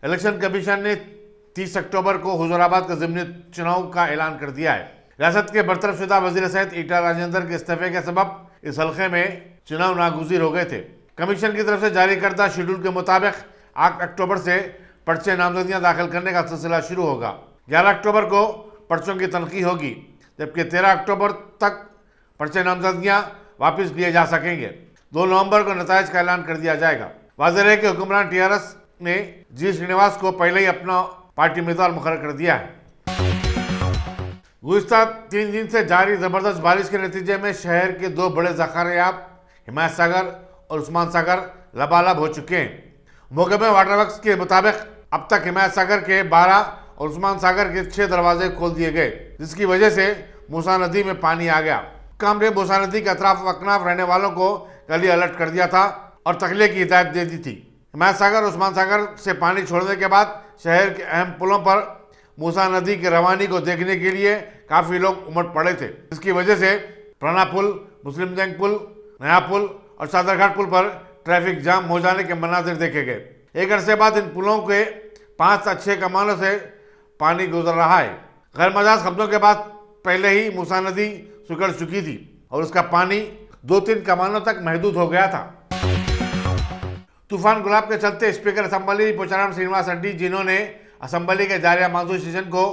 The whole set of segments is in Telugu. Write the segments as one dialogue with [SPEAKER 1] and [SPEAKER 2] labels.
[SPEAKER 1] इलेक्शन कमीशन ने 30 अक्टूबर को हुजूराबाद का ज़िमनी चुनाव का ऐलान कर दिया है। रियासत के बरतरफशुदा वजीर सहित ईटा राजेंद्र के इस्तीफे के सबब इस हल्के में चुनाव नागुज़ीर हो गए थे। कमीशन की तरफ से जारी करदा शेड्यूल के मुताबिक 8 अक्टूबर से पर्चे नामजदगियां दाखिल करने का सिलसिला शुरू होगा। 11 अक्टूबर को पर्चों की तनखी होगी, जबकि 13 अक्टूबर तक पर्चे नामजदगियां वापस लिए जा सकेंगे। 2 नवंबर को नताइज का ऐलान कर दिया जाएगा। वाज़ेह है कि हुक्मरान टीआरएस ने जी श्रीनिवास को पहले ही अपना पार्टी उम्मीदवार मुकर्रर कर दिया है। गुज़िश्ता 3 दिन से जारी जबरदस्त बारिश के नतीजे में शहर के 2 बड़े ज़खारियाब हिमायत सागर और उस्मान सागर लबालब हो चुके हैं। महकमे वाटर वर्क्स के मुताबिक अब तक हिमायत सागर के 12 और उस्मान सागर के 6 दरवाजे खोल दिए गए, जिसकी वजह से मूसा नदी में पानी आ गया। हुक्काम ने मूसा नदी के अतराफ अकनाफ रहने वालों को कल ही अलर्ट कर दिया था और तखलिए की हिदायत दे दी थी। हिमायत सागर और उस्मान सागर से पानी छोड़ने के बाद शहर के अहम पुलों पर मूसा नदी की रवानी को देखने के लिए काफ़ी लोग उमड़ पड़े थे, जिसकी वजह से पुराना पुल, मुस्लिम जंग पुल, नया पुल और सादरघाट पुल पर ट्रैफिक जाम हो जाने के मनाजिर देखे गए। एक अरसे बाद इन पुलों के 5 से 6 कमानों से पानी गुजर रहा है। गैर मजाज शब्दों के बाद पहले ही मूसा नदी सुखड़ चुकी थी और उसका पानी 2-3 कमानों तक महदूद हो गया था। तूफान गुलाब के चलते स्पीकर असम्बली पोचाराम श्रीनिवास रेड्डी, जिन्होंने असम्बली के जारिया मानसून सेशन को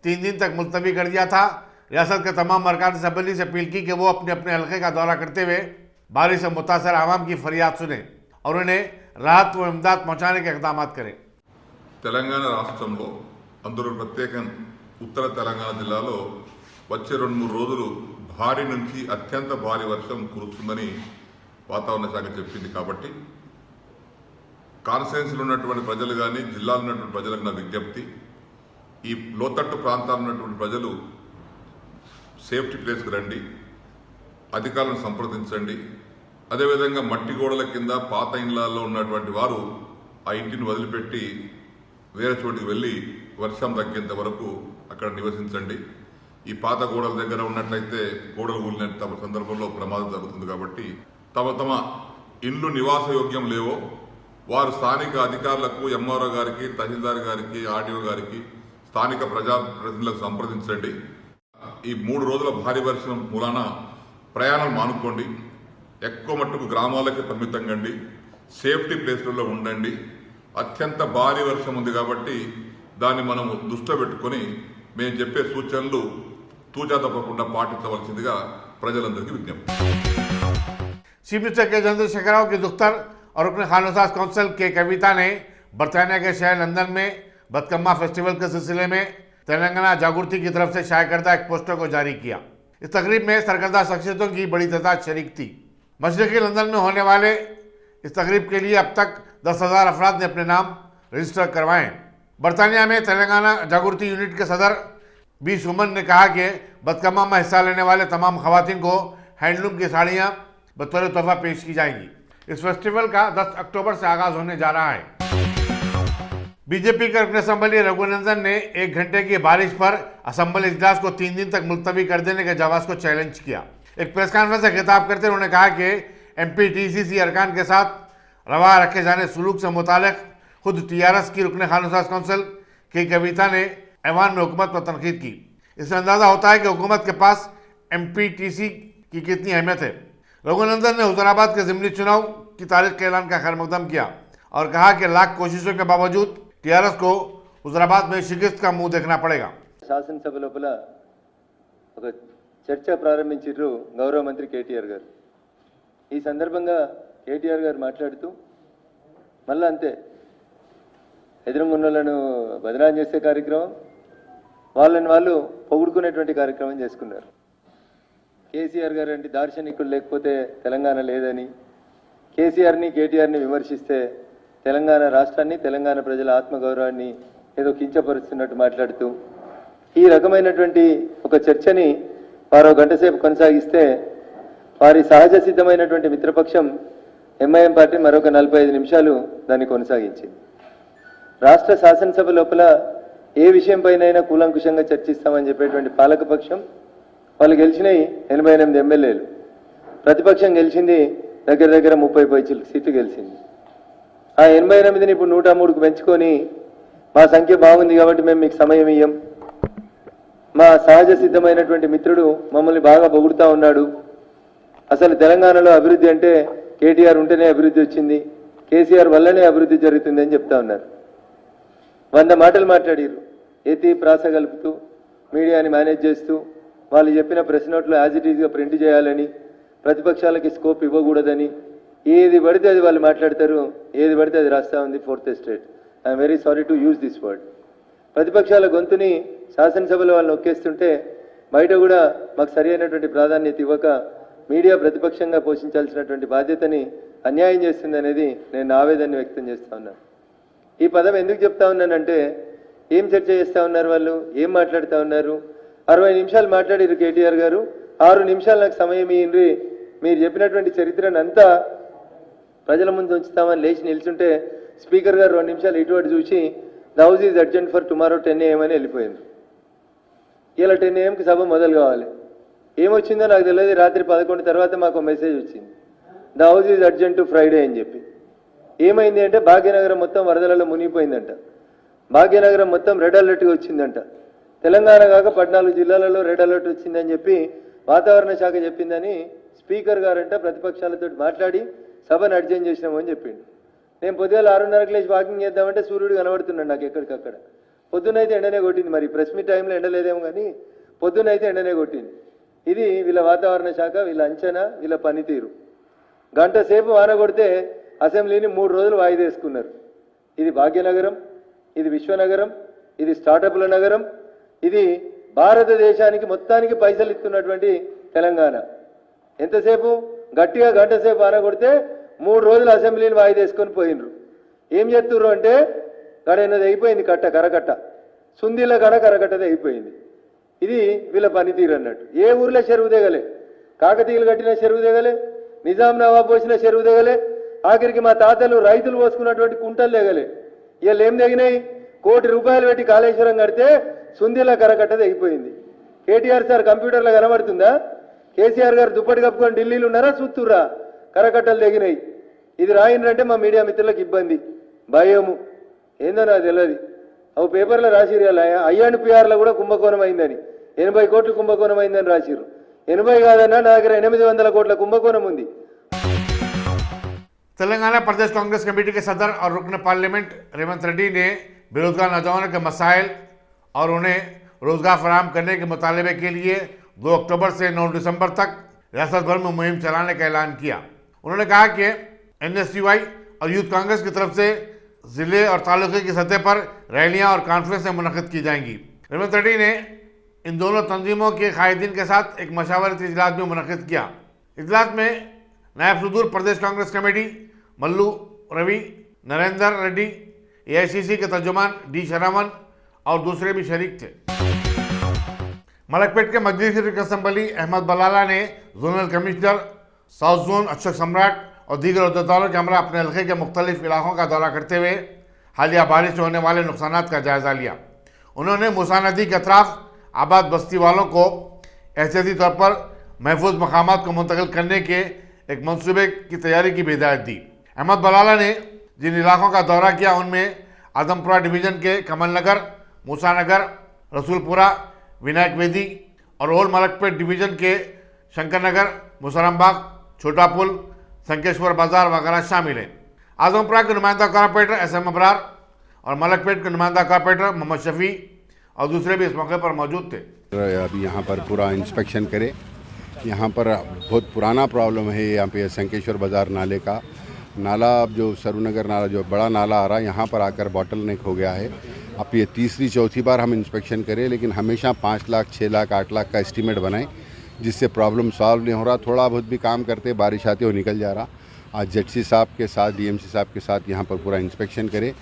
[SPEAKER 1] 3 दिन तक मुलतवी कर दिया था, रियासत के तमाम अरकान असम्बली से अपील की कि वो अपने अपने हल्के का दौरा करते हुए बारिश से मुतासर आवाम की फरियाद सुने और उन्हें राहत व इमदाद पहुँचाने के इक़दाम करें।
[SPEAKER 2] తెలంగాణ రాష్ట్రంలో అందులో ప్రత్యేకంగా ఉత్తర తెలంగాణ జిల్లాలో వచ్చే 2-3 రోజులు భారీ నుంచి అత్యంత భారీ వర్షం కురుస్తుందని వాతావరణ శాఖ చెప్పింది। కాబట్టి కాన్స్టిట్యుయెన్సీలో ఉన్నటువంటి ప్రజలు కానీ జిల్లాలో ఉన్నటువంటి ప్రజలకు నా విజ్ఞప్తి, ఈ లోతట్టు ప్రాంతాల్లో ఉన్నటువంటి ప్రజలు సేఫ్టీ ప్లేస్కి రండి, అధికారులను సంప్రదించండి। అదేవిధంగా మట్టి గోడల కింద పాత ఇళ్లలో ఉన్నటువంటి వారు ఆ ఇంటిని వదిలిపెట్టి వేరే చోటికి వెళ్ళి వర్షం తగ్గేంత వరకు అక్కడ నివసించండి। ఈ పాత గోడల దగ్గర ఉన్నట్లయితే గోడలు కూలిన సందర్భంలో ప్రమాదం జరుగుతుంది। కాబట్టి తమ ఇండ్లు నివాసయోగ్యం లేవో వారు స్థానిక అధికారులకు, ఎంఆర్ఓ గారికి, తహసీల్దార్ గారికి, ఆర్డీఓ గారికి, స్థానిక ప్రజాప్రతినిధులకు సంప్రదించండి। ఈ 3 రోజుల భారీ వర్షం మూలాన ప్రయాణాలు మానుకోండి, ఎక్కువ మట్టుకు గ్రామాలకి పరిమితం కండి, సేఫ్టీ ప్లేస్లలో ఉండండి। అత్యంత భారీ వర్షం ఉంది కాబట్టి దాన్ని మనం దృష్టిలో పెట్టుకొని మేము చెప్పే సూచనలు తూచా తప్పకుండా పాటించవలసిందిగా ప్రజలందరికీ విజ్ఞప్తి।
[SPEAKER 1] चीफ मिनिस्टर के चंद्रशेखर राव की दुख्तर और रुकन खानसाज काउंसिल के कविता ने बरतानिया के शहर लंदन में बदकम्मा फेस्टिवल के सिलसिले में तेलंगाना जागृति की तरफ से शाया करदा एक पोस्टर को जारी किया। इस तकरीब में सरकर्दा शख्सियतों की बड़ी तादाद शरीक थी। मशरक़ी लंदन में होने वाले इस तकरीब के लिए अब तक 10,000 अफराद ने अपने नाम रजिस्टर करवाए। बरतानिया में तेलंगाना जागृति यूनिट के सदर बी सुमन ने कहा कि बदकम्मा में हिस्सा लेने वाले तमाम खवातीन को हैंडलूम की साड़ियाँ बतौर तोहफा पेश की जाएंगी। इस फेस्टिवल का 10 अक्टूबर से आगाज होने जा रहा है। बीजेपी के रुकन असम्बली रघुनंदन ने 1 घंटे की बारिश पर असम्बली इजलास को 3 दिन तक मुलतवी कर देने के जवाब को चैलेंज किया। एक प्रेस कॉन्फ्रेंस से खिताब करते उन्होंने कहा कि MPTCC अरकान के साथ रवा रखे जाने सलूक से मुतालिक खुद TRS की रुकन खानसाज काउंसिल की कविता ने ऐवान में हुकूमत पर तनकीद की। इससे अंदाज़ा होता है कि हुकूमत के पास MPTC की कितनी अहमियत है। रघुनंदन ने हुजूराबाद के ज़िमनी चुनाव की तारीख के ऐलान का खैर मकदम किया और कहा कि लाख कोशिशों के बावजूद TRS को हुजूराबाद में शिकस्त का मुंह देखना पड़ेगा।
[SPEAKER 3] శాసనసభ లోపల ఒక చర్చ ప్రారంభించారు గౌరవ మంత్రి కేటీఆర్ గారు। ఈ సందర్భంగా కేటీఆర్ గారు మాట్లాడుతూ మళ్ళీ అంతే ఎదురుగున్నోళ్ళను బదనాం చేసే కార్యక్రమం, వాళ్ళని వాళ్ళు పొగుడుకునేటువంటి కార్యక్రమం చేసుకున్నారు। కేసీఆర్ గారు అంటే దార్శనికులు లేకపోతే తెలంగాణ లేదని, కేసీఆర్ని కేటీఆర్ని విమర్శిస్తే తెలంగాణ రాష్ట్రాన్ని, తెలంగాణ ప్రజల ఆత్మగౌరవాన్ని ఏదో కించపరుస్తున్నట్టు మాట్లాడుతూ ఈ రకమైనటువంటి ఒక చర్చని వారో గంట సేపు కొనసాగిస్తే వారి సహజ సిద్ధమైనటువంటి మిత్రపక్షం ఎంఐఎం పార్టీ మరొక 45 నిమిషాలు దాన్ని కొనసాగించింది। రాష్ట్ర శాసనసభ లోపల ఏ విషయం పైనైనా కూలంకుషంగా చర్చిస్తామని చెప్పేటువంటి పాలకపక్షం వాళ్ళు గెలిచినాయి 88 ఎమ్మెల్యేలు, ప్రతిపక్షం గెలిచింది దగ్గర 30 సీట్లు గెలిచింది। ఆ 88ని ఇప్పుడు 103కు పెంచుకొని మా సంఖ్య బాగుంది కాబట్టి మేము మీకు సమయం ఇయ్యం, మా సహజ సిద్ధమైనటువంటి మిత్రుడు మమ్మల్ని బాగా పొగుడుతూ ఉన్నాడు, అసలు తెలంగాణలో అభివృద్ధి అంటే కేటీఆర్ ఉంటేనే అభివృద్ధి వచ్చింది, కేసీఆర్ వల్లనే అభివృద్ధి జరుగుతుంది అని చెప్తా ఉన్నారు. 100 మాటలు మాట్లాడారు, ఎత్తి ప్రాస కలుపుతూ మీడియాని మేనేజ్ చేస్తూ వాళ్ళు చెప్పిన ప్రెస్ నోట్లో యాజ్ ఇట్ ఈజ్గా ప్రింట్ చేయాలని, ప్రతిపక్షాలకి స్కోప్ ఇవ్వకూడదని, ఏది పడితే అది వాళ్ళు మాట్లాడతారు, ఏది పడితే అది రాస్తా ఉంది fourth estate. I'm very sorry to use this word. ప్రతిపక్షాల గొంతుని శాసనసభలో వాళ్ళు నొక్కేస్తుంటే బయట కూడా మాకు సరి అయినటువంటి ప్రాధాన్యత ఇవ్వక మీడియా ప్రతిపక్షంగా పోషించాల్సినటువంటి బాధ్యతని అన్యాయం చేస్తుంది అనేది నేను ఆవేదన వ్యక్తం చేస్తా ఉన్నాను. ఈ పదం ఎందుకు చెప్తా ఉన్నానంటే, ఏం చర్చ చేస్తూ ఉన్నారు వాళ్ళు, ఏం మాట్లాడుతూ ఉన్నారు. 60 నిమిషాలు మాట్లాడారు కేటీఆర్ గారు, 6 నిమిషాలు నాకు సమయం ఇయ్యండి, మీరు చెప్పినటువంటి చరిత్రను అంతా ప్రజల ముందు ఉంచుతామని లేచి నిల్చుంటే స్పీకర్ గారు 2 నిమిషాలు ఇటువంటి చూసి the house is urgent for tomorrow 10 AM అని వెళ్ళిపోయింది. ఇలా 10 AMకి సభ మొదలు కావాలి. ఏమొచ్చిందో నాకు తెలియదు, రాత్రి 11 తర్వాత మాకు మెసేజ్ వచ్చింది, the house is urgent to Friday అని చెప్పి. ఏమైంది అంటే భాగ్యనగరం మొత్తం వరదలలో మునిగిపోయిందంట, భాగ్యనగరం మొత్తం రెడ్ అలర్ట్గా వచ్చిందంట, తెలంగాణ కాక 14 జిల్లాలలో రెడ్ అలర్ట్ వచ్చిందని చెప్పి వాతావరణ శాఖ చెప్పిందని స్పీకర్ గారంట ప్రతిపక్షాలతో మాట్లాడి సభను అడ్జెంట్ చేసినామని చెప్పిండు. నేను పొద్దుగాల 6:30కి లేచి వాకింగ్ చేద్దామంటే సూర్యుడు కనబడుతున్నాడు నాకు ఎక్కడికక్కడ. పొద్దున్నైతే ఎండనే కొట్టింది, మరి ప్రెస్ మీట్ టైంలో ఎండలేదేమో కానీ పొద్దున్నైతే ఎండనే కొట్టింది. ఇది వీళ్ళ వాతావరణ శాఖ, వీళ్ళ అంచనా, వీళ్ళ పనితీరు. గంట సేపు వాన కొడితే అసెంబ్లీని 3 రోజులు వాయిదా వేసుకున్నారు. ఇది భాగ్యనగరం, ఇది విశ్వనగరం, ఇది స్టార్టప్ల నగరం, ఇది భారతదేశానికి మొత్తానికి పైసలు ఇస్తున్నటువంటి తెలంగాణ. ఎంతసేపు గట్టిగా గంట సేపు వాన కొడితే 3 రోజులు అసెంబ్లీని వాయిదా వేసుకొని పోయినరు. ఏం చేస్తుర్రు అంటే గడైనది అయిపోయింది, కరకట్ట సుందీల కరకట్టది అయిపోయింది. ఇది వీళ్ళ పనితీరు అన్నట్టు. ఏ ఊర్లో చెరువు దిగలే, కాకతీయులు కట్టిన చెరువు దిగలే, నిజాం నవాబ్ పోసిన చెరువు దిగలే, ఆఖరికి మా తాతలు రైతులు పోసుకున్నటువంటి కుంటలు దిగలే. వీళ్ళు ఏం దిగినాయి, ₹1 కోటి పెట్టి కాళేశ్వరం కడితే సుందీల కరకట్టది అయిపోయింది. కేటీఆర్ సార్ కంప్యూటర్లో కనబడుతుందా, కేసీఆర్ గారు దుప్పటి కప్పుకొని ఢిల్లీలో ఉన్నారా, చూస్తుర్రా, కరకట్టలు దిగినాయి. ఇది రాయిందంటే మా మీడియా మిత్రులకు ఇబ్బంది, భయము, ఏందో నాకు తెలియదు. అవి పేపర్లో రాసిరు, INPRలో కూడా కుంభకోణం అయిందని, 80 కోట్లు కుంభకోణం అయిందని రాసిరు. 80 కాదన్నా, నా దగ్గర 800 కోట్ల కుంభకోణం ఉంది.
[SPEAKER 1] तेलंगाना प्रदेश कांग्रेस कमेटी के सदर और रुकन पार्लियामेंट रेवंत रेड्डी ने बेरोजगार नौजवानों के मसाइल और उन्हें रोजगार फराहम करने के मुतालबे के लिए 2 अक्टूबर से 9 दिसंबर तक रियासत भर में मुहिम चलाने का ऐलान किया। उन्होंने कहा कि NSUI और यूथ कांग्रेस की तरफ से जिले और तालुके की सतह पर रैलियां और कॉन्फ्रेंसें मुनक़िद की जाएंगी। रेवंत रेड्डी ने इन दोनों तंजीमों के कायदीन के साथ एक मशावरती इजलास भी मुनक़िद किया। इजलास में नायब सदूर प्रदेश कांग्रेस कमेटी मल्लू रवि, नरेंद्र रेड्डी, AICC के तर्जुमान D शरावन और दूसरे भी शरीक थे। मलकपेट के मजलिस असम्बली अहमद बलाला ने zonal commissioner south zone Ashok सम्राट और दीगर अहदेदारों के हमरा अपने इलाके के मुख्तलिफ इलाकों का दौरा करते हुए हालिया बारिश से होने वाले नुकसान का जायजा लिया। उन्होंने मूसा नदी के अतराफ आबाद बस्ती वालों को एहतियाती तौर पर महफूज मकामात को मुंतकिल करने के एक मंसूबे की तैयारी की भी हिदायत दी। अहमद बलाला ने जिन इलाकों का दौरा किया उनमें आदमपुरा डिवीज़न के कमलनगर, मूसानगर, रसूलपुरा, विनायक वेदी और ओल्ड मलकपेट डिवीज़न के शंकरनगर, मुसरमबाग, छोटा पुल, संकेश्वर बाजार वगैरह शामिल हैं। आजमपुरा के नुमाइंदा कॉर्पोरेटर SM अबरार और मलकपेट के नुमाइंदा कॉर्पोरेटर मोहम्मद शफी और दूसरे भी इस मौके पर मौजूद थे।
[SPEAKER 4] अभी यहाँ पर पूरा इंस्पेक्शन करे। यहाँ पर बहुत पुराना प्रॉब्लम है, यहाँ पे संकेश्वर बाज़ार नाले का नाला, अब जो सरूनगर नाला जो बड़ा नाला आ रहा है यहाँ पर आकर बॉटल नेक हो गया है। अब ये तीसरी चौथी बार हम इंस्पेक्शन करें, लेकिन हमेशा 5 लाख 6 लाख 8 लाख का एस्टीमेट बनाएं, जिससे प्रॉब्लम सॉल्व नहीं हो रहा। थोड़ा बहुत भी काम करते बारिश आती हो निकल जा रहा। आज ZC साहब के साथ DMC साहब के साथ यहाँ पर पूरा इंस्पेक्शन करें।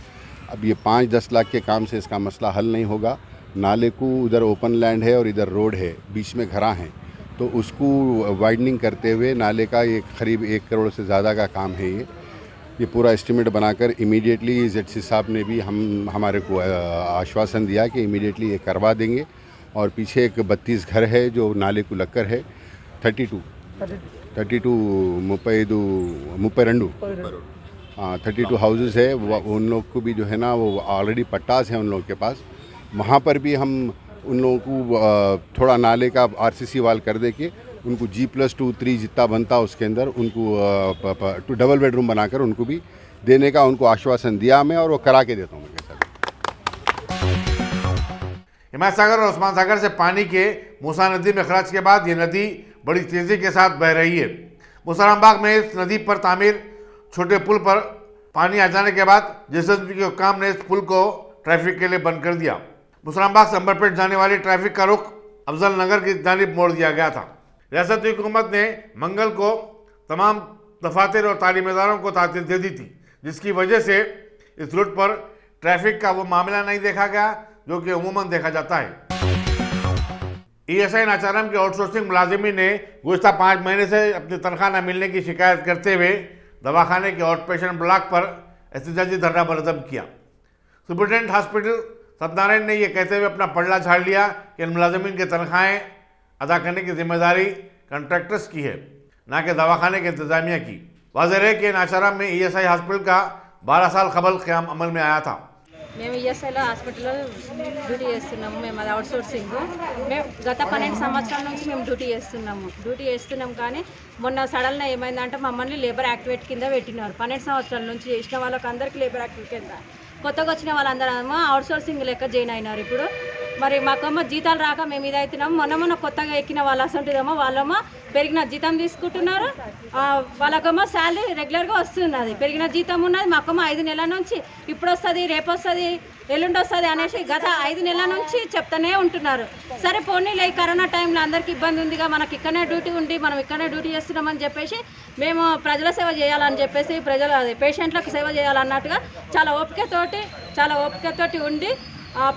[SPEAKER 4] अब ये 5-10 लाख के काम से इसका मसला हल नहीं होगा। नाले को उधर ओपन लैंड है और इधर रोड है, बीच में घरा हैं, तो उसको वाइडनिंग करते हुए नाले का ये करीब 1 करोड़ से ज़्यादा का काम है। ये पूरा एस्टीमेट बनाकर इमीडिएटली ZC साहब ने भी हमारे को आश्वासन दिया कि इमीडिएटली ये करवा देंगे। और पीछे एक 32 घर है जो नाले को लगकर है, 32 32 32 32 हाउसेस है, उन लोग को भी जो है ना वो ऑलरेडी पट्टास है उन लोगों के पास। वहाँ पर भी हम उन लोगों को थोड़ा नाले का आरसीसी वाल कर दे के उनको G+2 3 जितना बनता उसके अंदर उनको डबल बेडरूम बनाकर उनको भी देने का उनको आश्वासन दिया मैं, और वो करा के देता हूँ मैं सर।
[SPEAKER 1] हिमायत सागर और उस्मान सागर से पानी के मूसा नदी में खर्च के बाद ये नदी बड़ी तेजी के साथ बह रही है। मुसरामबाग में इस नदी पर तामीर छोटे पुल पर पानी आ जाने के बाद जेसीबी के काम ने इस पुल को ट्रैफिक के लिए बंद कर दिया। मुसरामबाग से अंबरपेट जाने वाली ट्रैफिक का रुख अफजल नगर की जानिब मोड़ दिया गया था। रियासती हुकूमत ने मंगल को तमाम दफातर और तालीम इदारों को ताकीद दे दी थी, जिसकी वजह से इस रूट पर ट्रैफिक का वो मामला नहीं देखा गया जो कि उमूमन देखा जाता है। ESI नाचाराम के आउटसोर्सिंग मुलाजिमी ने गुज़श्ता 5 महीने से अपनी तनख्वाह न मिलने की शिकायत करते हुए दवाखाने के आउट पेशेंट ब्लॉक पर एहतजाजी धरना मुलज़्ज़म किया। सुपरिटेंडेंट हॉस्पिटल सत्यनारायण ने यह कहते हुए अपना पलड़ा झाड़ लिया कि इन मुलाजिमीन की तनख्वाहें अदा करने की जिम्मेदारी कॉन्ट्रैक्टर्स की है, न कि दवाखाने के इंतजामिया की। वाज़ेह है कि नाचाराम में ESI हॉस्पिटल का 12 साल कबल क़याम अमल में आया था।
[SPEAKER 5] మేము ఈఎస్ఐలో హాస్పిటల్లో డ్యూటీ చేస్తున్నాము. మేము అది అవుట్సోర్సింగ్. మేము గత 12 సంవత్సరాల నుంచి మేము డ్యూటీ చేస్తున్నాము కానీ మొన్న సడన్గా ఏమైందంటే మమ్మల్ని లేబర్ యాక్టివేట్ కింద పెట్టినారు. 12 సంవత్సరాల నుంచి చేసిన వాళ్ళకి అందరికీ లేబర్ యాక్టివేట్ కింద, కొత్తగా వచ్చిన వాళ్ళందరూ అవుట్సోర్సింగ్ లెక్క జాయిన్ అయినారు. ఇప్పుడు మరి మాకేమో జీతాలు రాక మేము ఇదవుతున్నాము. మొన్న కొత్తగా ఎక్కిన వాళ్ళు అసంటిదేమో వాళ్ళేమో పెరిగిన జీతం తీసుకుంటున్నారు. వాళ్ళకేమో శాలరీ రెగ్యులర్గా వస్తున్నది, పెరిగిన జీతం ఉన్నది. మాకేమో 5 నెలల నుంచి ఇప్పుడు వస్తుంది, రేపు వస్తుంది, ఎల్లుండి వస్తుంది అనేసి గత 5 నెలల నుంచి చెప్తానే ఉంటున్నారు. సరే పోనీలే, ఈ కరోనా టైంలో అందరికీ ఇబ్బంది ఉందిగా, మనకి ఇక్కడనే డ్యూటీ ఉండి మనం ఇక్కడనే డ్యూటీ చేస్తున్నామని చెప్పేసి మేము ప్రజల సేవ చేయాలని చెప్పేసి పేషెంట్లకు సేవ చేయాలన్నట్టుగా చాలా ఓపికతోటి ఉండి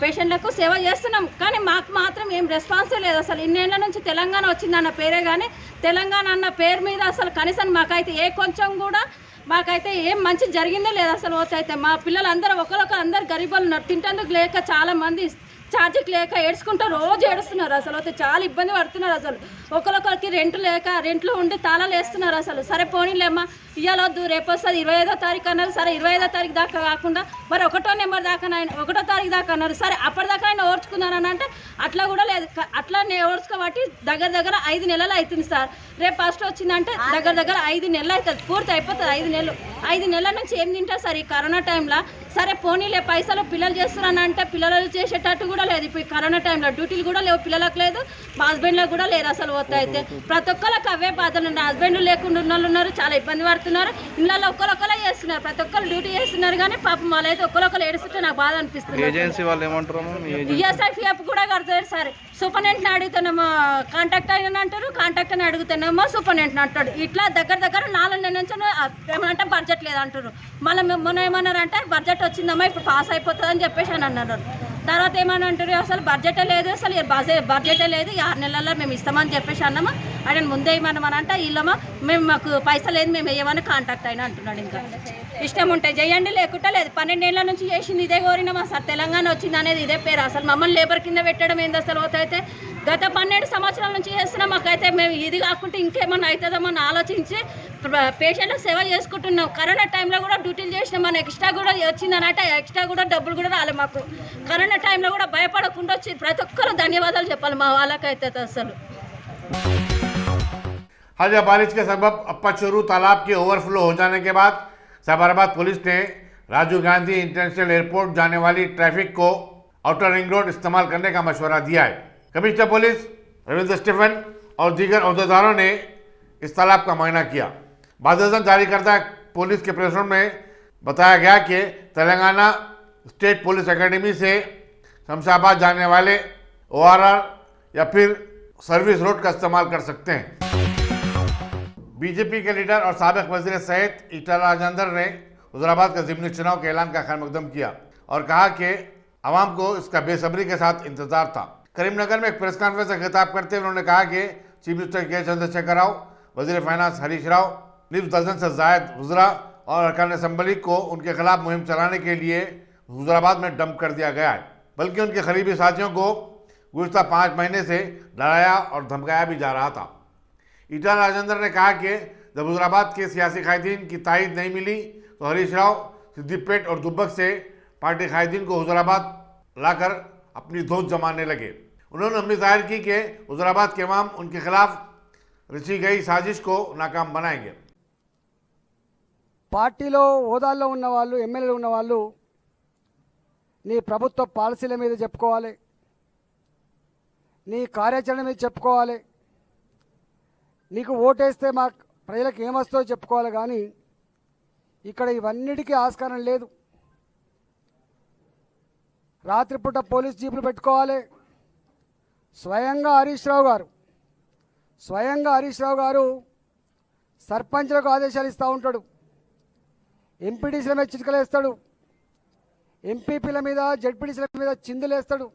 [SPEAKER 5] పేషెంట్లకు సేవ చేస్తున్నాం. కానీ మాకు మాత్రం ఏం రెస్పాన్స్ లేదు. అసలు ఇన్నేళ్ల నుంచి తెలంగాణ వచ్చిందన్న పేరే కానీ తెలంగాణ అన్న పేరు మీద అసలు కనీసం మాకైతే కొంచెం కూడా మాకైతే ఏం మంచి జరిగిందే లేదు. అసలు అయితే మా పిల్లలందరూ ఒకరొకరు అందరు గరీబులు ఉన్నారు, తింటందుకు లేక చాలా మంది ఛార్జీకి లేక ఏడ్చుకుంటూ రోజు ఏడుస్తున్నారు. అసలు అయితే చాలా ఇబ్బంది పడుతున్నారు. అసలు ఒకరొకరికి రెంట్లో ఉండి తాళాలు వేస్తున్నారు. అసలు సరే పోనీలేమ్మా, ఇవాళ వద్దు రేపు వస్తుంది 25వ తారీఖు అన్నారు. సరే 25వ తారీఖు దాకా కాకుండా మరి 1వ నెంబర్ దాకా 1వ తారీఖు దాకా అన్నారు. సరే అప్పటిదాకా ఆయన ఓర్చుకున్నారని అంటే అట్లా కూడా లేదు. అట్లా ఓర్చుకోబట్టి దగ్గర 5 నెలలు అవుతుంది సార్. రేపు ఫస్ట్ వచ్చిందంటే దగ్గర 5 నెలలు అవుతుంది, పూర్తి అయిపోతుంది. 5 నెలల నుంచి ఏం తింటారు సార్ ఈ కరోనా టైంలో? సరే పోనీలే, పైసలు పిల్లలు చేస్తున్నారని అంటే పిల్లలు చేసేటట్టు కూడా లేదు. ఇప్పుడు ఈ కరోనా టైంలో డ్యూటీలు కూడా లేవు, పిల్లలకు లేదు, మా హస్బెండ్లకు కూడా లేదు. అసలు అయితే ప్రతి ఒక్కరికి అవే బాధలు ఉన్నాయి. హస్బెండ్ లేకుండా ఉన్న వాళ్ళు ఉన్నారు, చాలా ఇబ్బంది పడుతున్నారు. ఇళ్ళల్లో ఒక్కరొక్కరే చేస్తున్నారు, ప్రతి ఒక్కరు డ్యూటీ చేస్తున్నారు. కానీ పాపం వాళ్ళైతే ఒక్కరొక్కరు ఏడుస్తుంటే నాకు బాధ అనిపిస్తుంది.
[SPEAKER 6] ఏజెన్సీ వాళ్ళు ఏమంటారు?
[SPEAKER 5] ESI FIF కూడా కడతారు సార్. సూపరింటెండెంట్ని అడుగుతున్నామో కాంటాక్ట్ అయిన అంటారు, కాంటాక్ట్ అని అడుగుతున్నామో సూపరింటెండెంట్ అంటాడు. ఇట్లా దగ్గర 4 నెలల నుంచి ఏమంటే బడ్జెట్ లేదంటారు. మళ్ళీ మొన్న ఏమన్నారంటే బడ్జెట్ వచ్చిందమ్మా ఇప్పుడు పాస్ అయిపోతుంది అని చెప్పేసి అని అన్నారు. తర్వాత ఏమని అంటారు, అసలు బడ్జెటే లేదు, అసలు బడ్జెటే లేదు, 6 నెలల్లో మేము ఇస్తామని చెప్పేసి అన్నామా. ఆయన ముందే ఇవ్వమని అంటే వీళ్ళమా మాకు పైసలు లేదు, మేము వేయమని కాంటాక్ట్ అయినా అంటున్నాడు. ఇంకా ఇష్టం ఉంటే చేయండి, లేకుంటే లేదు. 12 ఏళ్ళ నుంచి చేసింది ఇదే కోరినామా సార్. తెలంగాణ వచ్చింది అనేది ఇదే పేరు. అసలు మమ్మల్ని లేబర్ కింద పెట్టడం ఏంది అసలు? అయితే గత 12 సంవత్సరాల నుంచి చేస్తున్నాం. మాకైతే మేము ఇది కాకుండా ఇంకేమన్నా అవుతుందేమో అని ఆలోచించి పేషెంట్లకు సేవ చేసుకుంటున్నాం. కరోనా టైంలో కూడా డ్యూటీలు చేసినాం. మన ఎక్స్ట్రా కూడా వచ్చిందని అంటే ఎక్స్ట్రా కూడా డబ్బులు కూడా రాలేదు మాకు. కరోనా టైంలో కూడా భయపడకుండా వచ్చి ప్రతి ఒక్కరు ధన్యవాదాలు చెప్పాలి మా వాళ్ళకైతే. అసలు
[SPEAKER 1] हालिया बारिश के सबब अप्पाचूरू तालाब के ओवरफ्लो हो जाने के बाद साबरकात पुलिस ने राजीव गांधी इंटरनेशनल एयरपोर्ट जाने वाली ट्रैफिक को आउटर रिंग रोड इस्तेमाल करने का मशवरा दिया है। कमिश्नर पुलिस रविंद्र स्टीफन और दीगर अहदेदारों ने इस तालाब का मुआयना किया। बादशाह जारी करता पुलिस के प्रेस नोट में बताया गया कि तेलंगाना स्टेट पुलिस एकेडमी से शमशाबाद जाने वाले ORR या फिर सर्विस रोड का इस्तेमाल कर सकते हैं। बीजेपी के लीडर और साबिक वजीर सहित ईटला राजेंद्र ने हुजूराबाद का ज़िमनी चुनाव के ऐलान का खैर मकदम किया और कहा कि आवाम को इसका बेसब्री के साथ इंतजार था। करीमनगर में एक प्रेस कॉन्फ्रेंस से खिताब करते हुए उन्होंने कहा कि चीफ मिनिस्टर के चंद्रशेखर राव, वजीर फाइनेंस हरीश राव, निफ्स दर्जन से जायद वज़रा और अरकान असम्बली को उनके खिलाफ मुहिम चलाने के लिए हुजूराबाद में डंप कर दिया गया है, बल्कि उनके करीबी साथियों को गुज़श्ता 5 महीने से डराया और धमकाया भी जा रहा था। ईटला राजेंद्र ने कहा कि जब हुजूराबाद के सियासी कायदीन की तायद नहीं मिली तो हरीश राव सिद्दीपेट और दुब्बक से पार्टी कायदीन को हुजूराबाद लाकर अपनी धौंस जमाने लगे। उन्होंने उम्मीद जाहिर की कि हुजूराबाद के इमाम उनके खिलाफ रची गई साजिश को नाकाम बनाएंगे।
[SPEAKER 6] పార్టీలో హోదాల్లో ఉన్నవాళ్ళు ఎమ్మెల్యేలు ఉన్నవాళ్ళు నీ ప్రభుత్వ పాలసీల మీద చెప్పుకోవాలి, నీ కార్యాచరణ మీద చెప్పుకోవాలి, నీకు ఓటేస్తే మా ప్రజలకు ఏమొస్తుందో చెప్పుకోవాలి. కానీ ఇక్కడ ఇవన్నిటికీ ఆస్కారం లేదు. రాత్రిపూట పోలీస్ జీపులు పెట్టుకోవాలి. స్వయంగా హరీష్ రావు గారు సర్పంచ్లకు ఆదేశాలు ఇస్తూ ఉంటాడు, ఎంపీటీసీల మీద చిటికలేస్తాడు, ఎంపీపీల మీద జడ్పీటీసీల మీద చిందులేస్తాడు,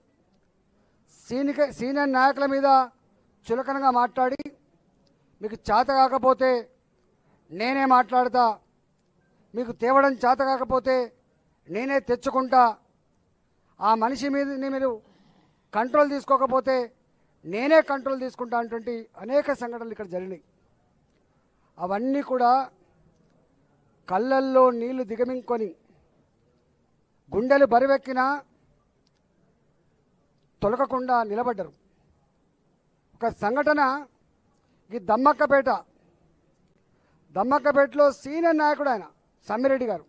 [SPEAKER 6] సీనియర్ నాయకుల మీద చులకనగా మాట్లాడి మీకు చేత కాకపోతే నేనే మాట్లాడతా, మీకు తేవడం చేత కాకపోతే నేనే తెచ్చుకుంటా, ఆ మనిషి మీద మీరు కంట్రోల్ తీసుకోకపోతే నేనే కంట్రోల్ తీసుకుంటా అటువంటి అనేక సంఘటనలు ఇక్కడ జరిగినాయి. అవన్నీ కూడా కళ్ళల్లో నీళ్లు దిగమింకొని గుండెలు బరువెక్కినా తొలగకుండా నిలబడ్డారు. ఒక సంఘటన ఈ దమ్మక్కపేటలో సీనియర్ నాయకుడు ఆయన సమ్మిరెడ్డి గారు,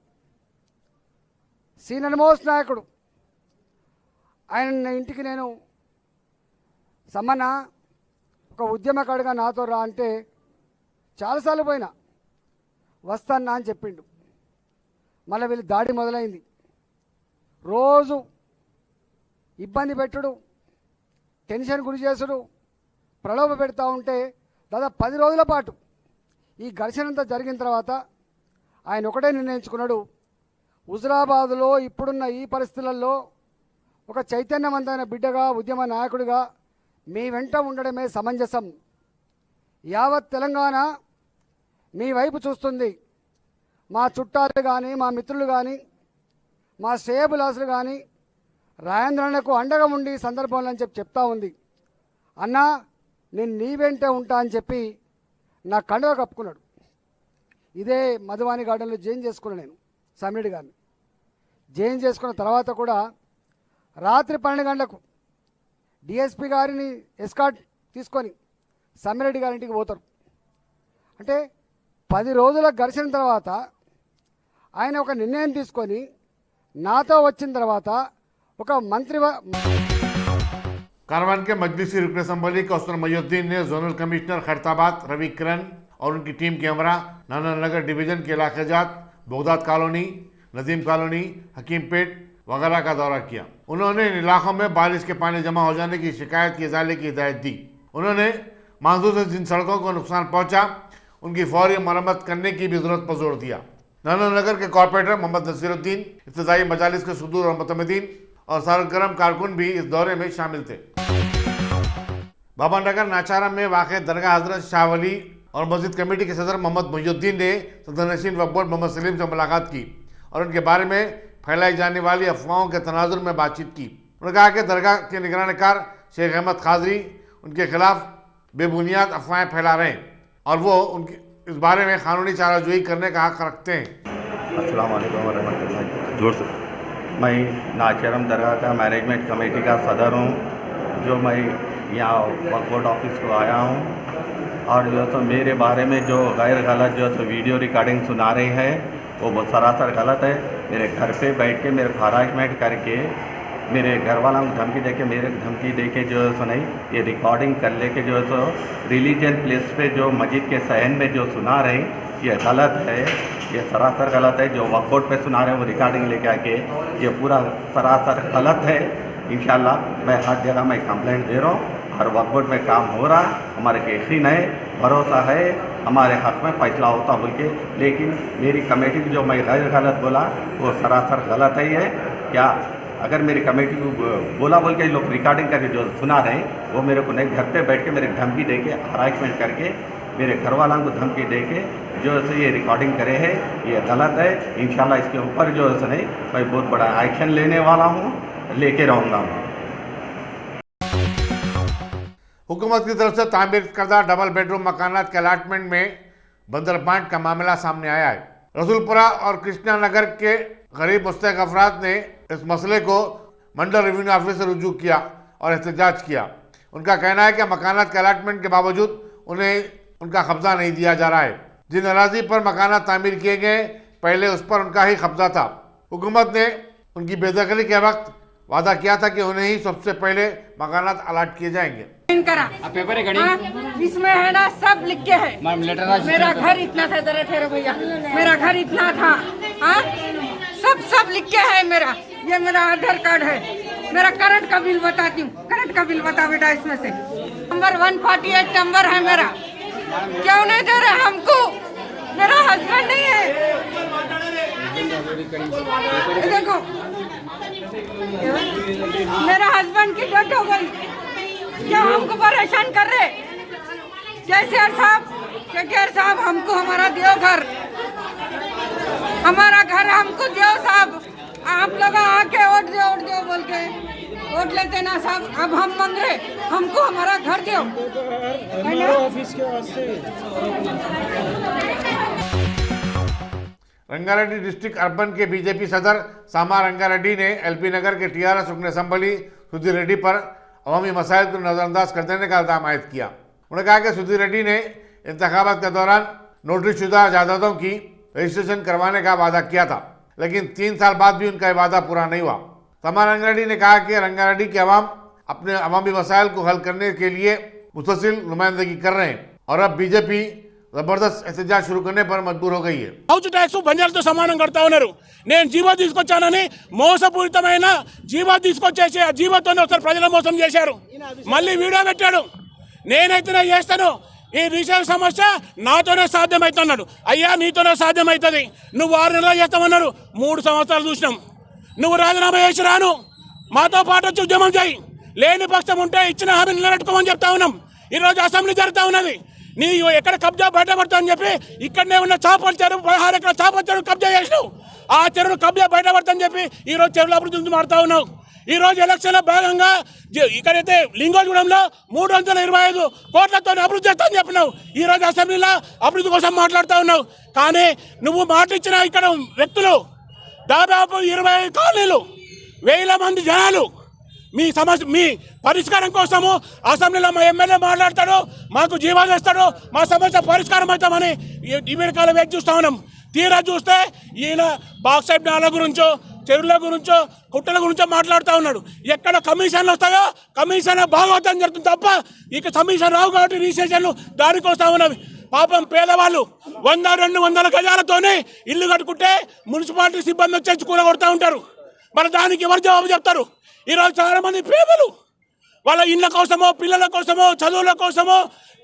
[SPEAKER 6] సీనియర్ మోస్ట్ నాయకుడు. ఆయన ఇంటికి నేను సమ్మన్న ఒక ఉద్యమకాడుగా నాతో రా అంటే చాలాసార్లు పోయినా, వస్తానా అని చెప్పిండు. మళ్ళీ వీళ్ళు దాడి మొదలైంది. రోజు ఇబ్బంది పెట్టుడు, టెన్షన్ గురి చేసుడు, ప్రలోభ పెడతా ఉంటే దాదాపు 10 రోజుల పాటు ఈ ఘర్షణ అంతా జరిగిన తర్వాత ఆయన ఒకటే నిర్ణయించుకున్నాడు, హుజురాబాదులో ఇప్పుడున్న ఈ పరిస్థితులలో ఒక చైతన్యవంతమైన బిడ్డగా ఉద్యమ నాయకుడిగా మీ వెంట ఉండడమే సమంజసం. యావత్ తెలంగాణ మీ వైపు చూస్తుంది. మా చుట్టాలు కానీ, మా మిత్రులు కానీ, మా శ్రేయబులాసులు కానీ రాజేంద్రన్నకు అండగా ఉండి సందర్భంలో అని చెప్తా ఉంది. అన్నా నేను నీ వెంటే ఉంటా అని చెప్పి నా కండువ కప్పుకున్నాడు. ఇదే మధువాణి గార్డెన్లో జాయిన్ చేసుకున్నాను నేను సమ్మిరెడ్డి గారిని. జాయిన్ చేసుకున్న తర్వాత కూడా రాత్రి 12 గంటలకు డిఎస్పీ గారిని ఎస్కాట్ తీసుకొని సమ్మిరెడ్డి గారింటికి పోతారు. అంటే 10 రోజుల ఘర్షణ తర్వాత ఆయన ఒక నిర్ణయం తీసుకొని నాతో వచ్చిన తర్వాత ఒక మంత్రి
[SPEAKER 1] कारवान के मजलिसी रुकन असम्बली कौसर मयुद्दीन ने जोनल कमिश्नर खैरताबाद रवि किरण और उनकी टीम के हमरा नानानगर डिवीजन के इलाके जात Baghdad colony, Nadeem colony, Hakimpet वगैरह का दौरा किया। उन्होंने इन इलाकों में बारिश के पानी जमा हो जाने की शिकायत के इजाले की हिदायत दी। उन्होंने मानसून से जिन सड़कों को नुकसान पहुंचा उनकी फौरी मरम्मत करने की भी जरूरत पर जोर दिया। नानानगर के कॉर्पोरेटर मोहम्मद नसीरुद्दीन, इफ्तिताई मजालिस के सुदूर और मुतमदीन और सरगर्म कारकुन भी इस दौरे में शामिल थे। बाबानगर नाचारा में वाक़ दरगाह हजरत शाह वली और मस्जिद कमेटी के सदर मोहम्मद मुहिउद्दीन ने सदरनशीन वक्फ बोर्ड मोहम्मद सलीम से मुलाकात की और उनके बारे में फैलाई जाने वाली अफवाहों के तनाजुर में बातचीत की। उन्होंने कहा कि दरगाह के निगरानकार शेख अहमद खाजरी उनके खिलाफ बेबुनियाद अफवाहें फैला रहे हैं और वो उनकी इस बारे में कानूनी चाराजोई करने का हक रखते हैं।
[SPEAKER 7] अस्सलाम वालेकुम वरहमतुल्लाह। जोर से मैं नाचरम दरगाह का मैनेजमेंट कमेटी का सदर हूँ, जो मैं यहाँ वक्फ बोर्ड ऑफिस को आया हूँ और जो तो मेरे बारे में जो गैर गलत जो तो वीडियो रिकॉर्डिंग सुना रही है वो बहुत सरासर गलत है। मेरे घर पे बैठ के मेरे हरासमेंट करके मेरे घर वालों को धमकी दे के जो है सो नहीं ये रिकॉर्डिंग कर ले के जो है सो रिलीजन प्लेस पे जो मस्जिद के सहन में जो सुना रहे ये गलत है, ये सरासर गलत है। जो वक्फ बोर्ड पे सुना रहे हैं वो रिकॉर्डिंग लेके आके ये पूरा सरासर गलत है। इंशाल्लाह मैं हर जगह में कंप्लेंट दे रहा हूँ और वक्फ बोर्ड में काम हो रहा, हमारे यकीन है, भरोसा है हमारे हक में फैसला होता बोल के। लेकिन मेरी कमेटी को जो मैं गैर गलत बोला वो सरासर गलत है। ये क्या अगर मेरी कमेटी को बोला बोल के लोग रिकॉर्डिंग करके जो सुना रहे हैं वो मेरे को नहीं, घर पे बैठ के मेरे धमकी दे के हरासमेंट करके मेरे घर वालों को धमकी दे के जो है ये रिकॉर्डिंग करे है, ये गलत है। इंशाल्लाह इसके ऊपर जो है नहीं मैं बहुत बड़ा एक्शन लेने वाला हूँ, लेके रहूँगा।
[SPEAKER 1] हुकूमत की तरफ से तामीर करदा डबल बेडरूम मकानात के अलाटमेंट में बंदरबांट का मामला सामने आया है। रसूलपुरा और कृष्णा नगर के गरीब मुस्तहक अफराद ने इस मसले को मंडल रेवेन्यू ऑफिस से रुजू किया और एहतजाज किया। उनका कहना है कि मकानात के अलाटमेंट के बावजूद उन्हें उनका कब्जा नहीं दिया जा रहा है। जिन अराजी पर मकानात तामीर किए गए पहले उस पर उनका ही कब्जा था। हुकूमत ने उनकी बेदखली के वक्त वादा किया था कि उन्हें ही सबसे पहले मकानात अलाट किए जाएंगे।
[SPEAKER 8] पेपर है घड़ी इसमें है ना, सब लिख के है। मेरा घर इतना था, जरा ठहरो भैया, मेरा घर इतना था, हाँ सब लिख के है मेरा। ये मेरा आधार कार्ड है, मेरा करंट का बिल बताती हूँ, करंट का बिल बता बेटा। इसमें से नंबर 148 नंबर है मेरा। क्यों नहीं दे रहे हमको? मेरा हस्बैंड नहीं है। देखो मेरा हस्बैंड की डेथ हो गई, क्या हमको परेशान कर रहे? केसीआर साहब हमको हमारा दियो घर, हमारा घर हमको दियो साहब। आप लोग आके वोट दो बोल के वोट लेते ना साहब। अब हम मांग रहे हमको हमारा घर दो।
[SPEAKER 1] रंगारेड्डी डिस्ट्रिक्ट अर्बन के बीजेपी सदर सामा रंगारेड्डी ने एलपी नगर के टीआरएस रुकन असम्बली सुधीर रेड्डी पर अवामी मसाइल को नजरअंदाज कर देने का इल्जाम आयद किया। उन्होंने कहा कि सुधीर रेड्डी ने इंतखाबात के दौरान नोटरी शुदा जायदादों की रजिस्ट्रेशन करवाने का वादा किया था, लेकिन 3 साल बाद भी उनका वादा पूरा नहीं हुआ। सामा रंगारेड्डी ने कहा कि रंगारेड्डी के अवाम अपने अवामी मसाइल को हल करने के लिए मुतसिल नुमाइंदगी कर रहे हैं और अब बीजेपी जबरदस्त एहतजाज शुरू करने पर मजबूर हो गई है।
[SPEAKER 9] హౌస్ ట్యాక్స్ బంజారాలతో సమానం కడతా ఉన్నారు. నేను జీవో తీసుకొచ్చానని మోసపూరితమైన జీవో తీసుకొచ్చేసి ఆ జీవోతోనే ఒకసారి ప్రజల మోసం చేశారు. మళ్ళీ వీడియో పెట్టాడు. నేనైతేనే చేస్తాను, ఈ రీసేల్ సమస్య నాతోనే సాధ్యమవుతున్నాడు. అయ్యా నీతోనే సాధ్యమవుతుంది, నువ్వు 6 నెలలు చేస్తామన్నారు, 3 సంవత్సరాలు చూసినాం. నువ్వు రాజీనామా చేసి రాను, మాతో పాటు వచ్చి ఉద్యమం చేయి. లేని పక్షం ఉంటే ఇచ్చిన హామీ నిలబెట్టుకోమని చెప్తా ఉన్నాం. ఈరోజు అసెంబ్లీ జరుగుతూ ఉన్నది. నీ ఎక్కడ కబ్జా బయటపడతావు అని చెప్పి ఇక్కడనే ఉన్న చేపల చెరువు 16 ఎకరాల చేపల చెరువు కబ్జా చేసినావు. ఆ చెరువు కబ్జా బయటపడతాని చెప్పి ఈరోజు చెరువుల అభివృద్ధి గురించి మాట్లాడుతూ ఉన్నావు. ఈరోజు ఎలక్షన్లో భాగంగా ఇక్కడైతే లింగోజగూడెంలో 325 కోట్లతో అభివృద్ధి చేస్తామని చెప్పినావు. ఈరోజు అసెంబ్లీలో అభివృద్ధి కోసం మాట్లాడుతూ ఉన్నావు. కానీ నువ్వు మాట ఇచ్చిన ఇక్కడ వ్యక్తులు దాదాపు 20 కాలనీలు, 1000 మంది జనాలు మీ సమస్య మీ పరిష్కారం కోసము అసెంబ్లీలో మా ఎమ్మెల్యే మాట్లాడతాడు, మాకు జీవాలు ఇస్తాడు, మా సమస్య పరిష్కారం అవుతామని ఇమీడియట్గా వేచి చూస్తా ఉన్నాం. తీరా చూస్తే ఈయన బాక్సైడ్ నాల గురించో చెరువుల గురించో కుట్టల గురించో మాట్లాడుతూ ఉన్నాడు. ఎక్కడ కమిషన్లు వస్తాయో కమిషన్ భాగవతం జరుగుతుంది తప్ప ఇక కమిషన్ రావు కాబట్టి రిజిస్ట్రేషన్లు దానికి వస్తూ ఉన్నవి. పాపం పేదవాళ్ళు 100-200 గజాలతోనే ఇల్లు కట్టుకుంటే మున్సిపాలిటీ సిబ్బంది వచ్చి కూర కొడుతూ ఉంటారు. మరి దానికి ఎవరు జవాబు చెప్తారు? ఈరోజు చాలా మంది పేదలు వాళ్ళ ఇళ్ళ కోసమో, పిల్లల కోసమో, చదువుల కోసమో,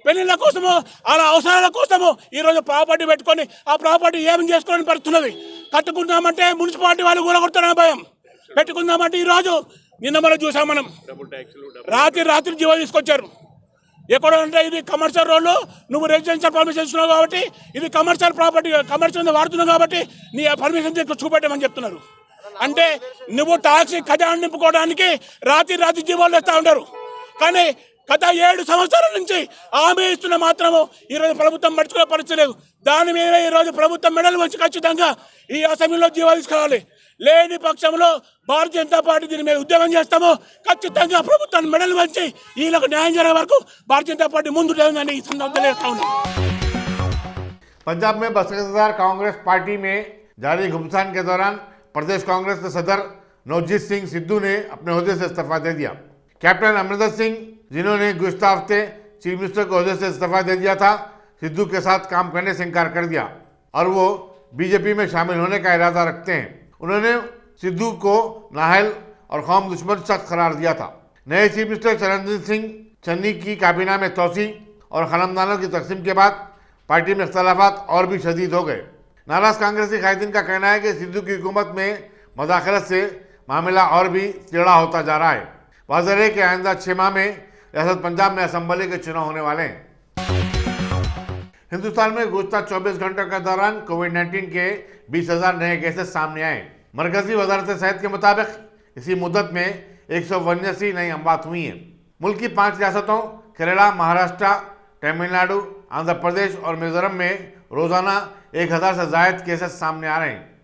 [SPEAKER 9] పెళ్లిళ్ళ కోసమో, అలా అవసరాల కోసమో ఈరోజు ప్రాపర్టీ పెట్టుకొని ఆ ప్రాపర్టీ ఏమి చేసుకోవాలని పడుతున్నది. కట్టుకుందామంటే మున్సిపాలిటీ వాళ్ళు కూడగొడుతున్న భయం, పెట్టుకుందామంటే ఈరోజు నిన్న మనం చూసాం, మనం రాత్రి జీవో తీసుకొచ్చారు. ఎక్కడ అంటే ఇది కమర్షియల్ రోడ్లు, నువ్వు రెసిడెన్షియల్ పర్మిషన్ ఇస్తున్నావు కాబట్టి ఇది కమర్షియల్ ప్రాపర్టీ, కమర్షియల్ వాడుతున్నావు కాబట్టి నీ పర్మిషన్ చూపెట్టమని చెప్తున్నారు. అంటే నువ్వు టాక్సీ ఖజానా నింపుకోవడానికి రాత్రి జీవోలు ఇస్తూ ఉంటారు. కానీ గత 7 సంవత్సరాల నుంచి హామీ ఇస్తున్న మాత్రము ఈరోజు ప్రభుత్వం పడుచుకునే పరిస్థితి లేదు. దాని మీద ఈరోజు ప్రభుత్వం మెడలు వచ్చి ఖచ్చితంగా ఈ అసెంబ్లీలో జీవోలు తీసుకోవాలి. లేని పక్షంలో భారతీయ జనతా పార్టీ దీని మీద ఉద్యమం చేస్తాము. ఖచ్చితంగా ప్రభుత్వాన్ని మెడలు వంచి వీళ్ళకు న్యాయం జరిగే వరకు భారతీయ జనతా పార్టీ ముందు లేదని ఈ సందర్భంగా తెలియజేస్తా ఉన్నాం.
[SPEAKER 1] पंजाब में बसपा कांग्रेस पार्टी में जारी घुमसान के दौरान प्रदेश कांग्रेस के सदर नवजीत सिंह सिद्धू ने अपने ओहदे से इस्तीफा दे दिया। कैप्टन अमरिंदर सिंह, जिन्होंने गुज़श्ता हफ्ते चीफ मिनिस्टर को ओहदे से इस्तीफा दे दिया था, सिद्धू के साथ काम करने से इनकार कर दिया और वो बीजेपी में शामिल होने का इरादा रखते हैं। उन्होंने सिद्धू को नाहल और कौम दुश्मन शख्स करार दिया था। नए चीफ मिनिस्टर चरणजीत सिंह चन्नी की काबीना में तोसी और खनमदानों की तकसीम के बाद पार्टी में इख्तलाफात और भी शदीद हो गए। नाराज कांग्रेसी कायदीन का कहना है कि सिद्धू की हुकूमत में मदाखलत से मामला और भी टेढ़ा होता जा रहा है। वाज़ेह है कि आइंदा 6 माह में रियासत पंजाब में असम्बली के चुनाव होने वाले हैं। हिंदुस्तान में गुज़श्ता 24 घंटों के दौरान कोविड-19 के 20,000 नए केसेस सामने आए। मरकजी वजारत सेहत के मुताबिक इसी मुद्दत में 189 नई अमवात हुई हैं। मुल्क की 5 रियासतों केरला, महाराष्ट्र, तमिलनाडु, आंध्र प्रदेश और मिजोरम में रोजाना 1000 से ज्यादा केसेस सामने आ रहे हैं।